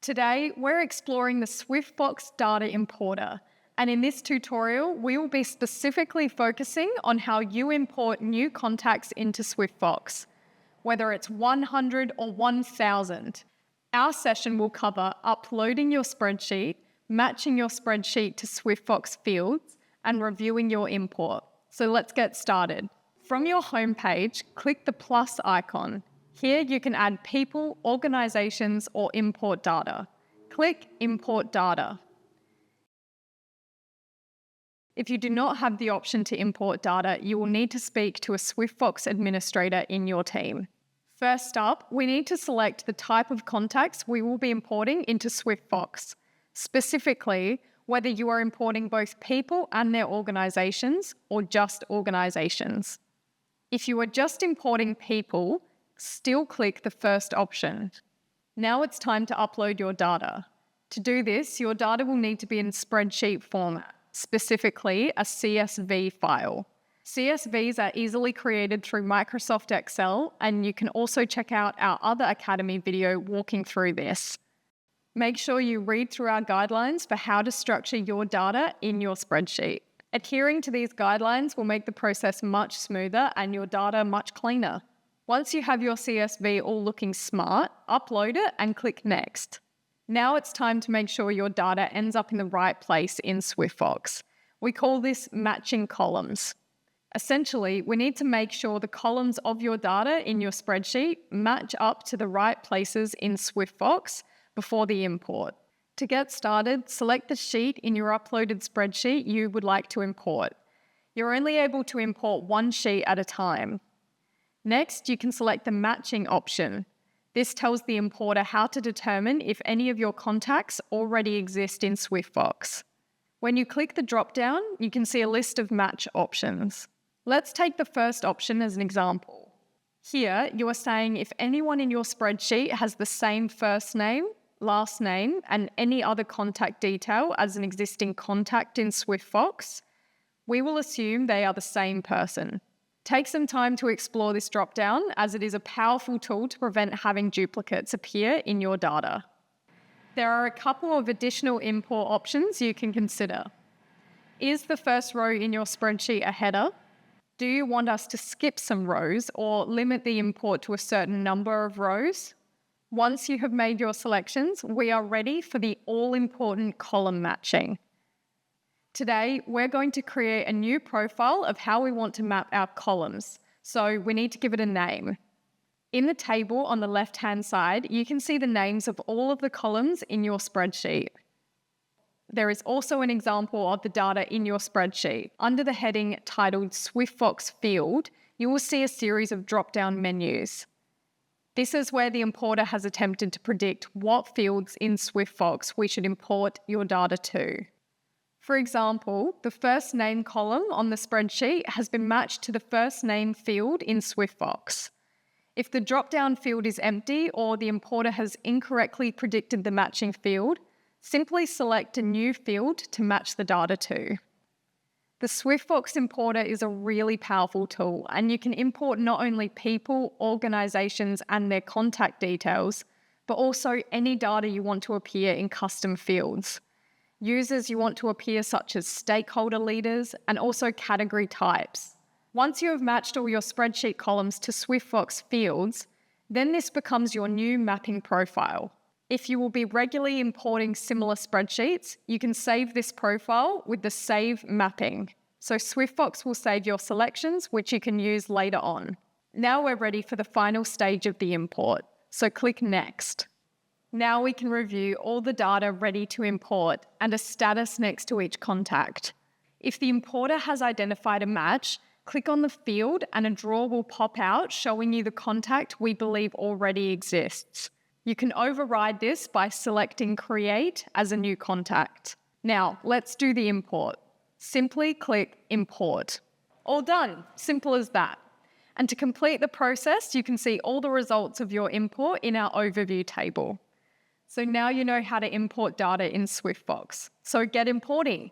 Today, we're exploring the SwiftFox data importer, and in this tutorial, we will be specifically focusing on how you import new contacts into SwiftFox, whether it's 100 or 1,000. Our session will cover uploading your spreadsheet, matching your spreadsheet to SwiftFox fields, and reviewing your import. So let's get started. From your homepage, click the plus icon. Here you can add people, organizations, or import data. Click Import Data. If you do not have the option to import data, you will need to speak to a SwiftFox administrator in your team. First up, we need to select the type of contacts we will be importing into SwiftFox, specifically whether you are importing both people and their organizations or just organizations. If you are just importing people, still click the first option. Now it's time to upload your data. To do this, your data will need to be in spreadsheet format, specifically a CSV file. CSVs are easily created through Microsoft Excel, and you can also check out our other Academy video walking through this. Make sure you read through our guidelines for how to structure your data in your spreadsheet. Adhering to these guidelines will make the process much smoother and your data much cleaner. Once you have your CSV all looking smart, upload it and click Next. Now it's time to make sure your data ends up in the right place in SwiftFox. We call this matching columns. Essentially, we need to make sure the columns of your data in your spreadsheet match up to the right places in SwiftFox before the import. To get started, select the sheet in your uploaded spreadsheet you would like to import. You're only able to import one sheet at a time. Next, you can select the matching option. This tells the importer how to determine if any of your contacts already exist in SwiftFox. When you click the drop-down, you can see a list of match options. Let's take the first option as an example. Here, you are saying if anyone in your spreadsheet has the same first name, last name, and any other contact detail as an existing contact in SwiftFox, we will assume they are the same person. Take some time to explore this drop-down, as it is a powerful tool to prevent having duplicates appear in your data. There are a couple of additional import options you can consider. Is the first row in your spreadsheet a header? Do you want us to skip some rows or limit the import to a certain number of rows? Once you have made your selections, we are ready for the all-important column matching. Today, we're going to create a new profile of how we want to map our columns, so we need to give it a name. In the table on the left-hand side, you can see the names of all of the columns in your spreadsheet. There is also an example of the data in your spreadsheet. Under the heading titled SwiftFox Field, you will see a series of drop-down menus. This is where the importer has attempted to predict what fields in SwiftFox we should import your data to. For example, the first name column on the spreadsheet has been matched to the first name field in SwiftFox. If the drop-down field is empty or the importer has incorrectly predicted the matching field, simply select a new field to match the data to. The SwiftFox importer is a really powerful tool, and you can import not only people, organizations, and their contact details, but also any data you want to appear in custom fields. Users you want to appear such as stakeholder leaders, and also category types. Once you have matched all your spreadsheet columns to SwiftFox fields, then this becomes your new mapping profile. If you will be regularly importing similar spreadsheets, you can save this profile with the Save Mapping. So SwiftFox will save your selections, which you can use later on. Now we're ready for the final stage of the import, so click Next. Now we can review all the data ready to import and a status next to each contact. If the importer has identified a match, click on the field and a drawer will pop out showing you the contact we believe already exists. You can override this by selecting Create as a new contact. Now, let's do the import. Simply click Import. All done. Simple as that. And to complete the process, you can see all the results of your import in our overview table. So now you know how to import data in SwiftFox. So get importing.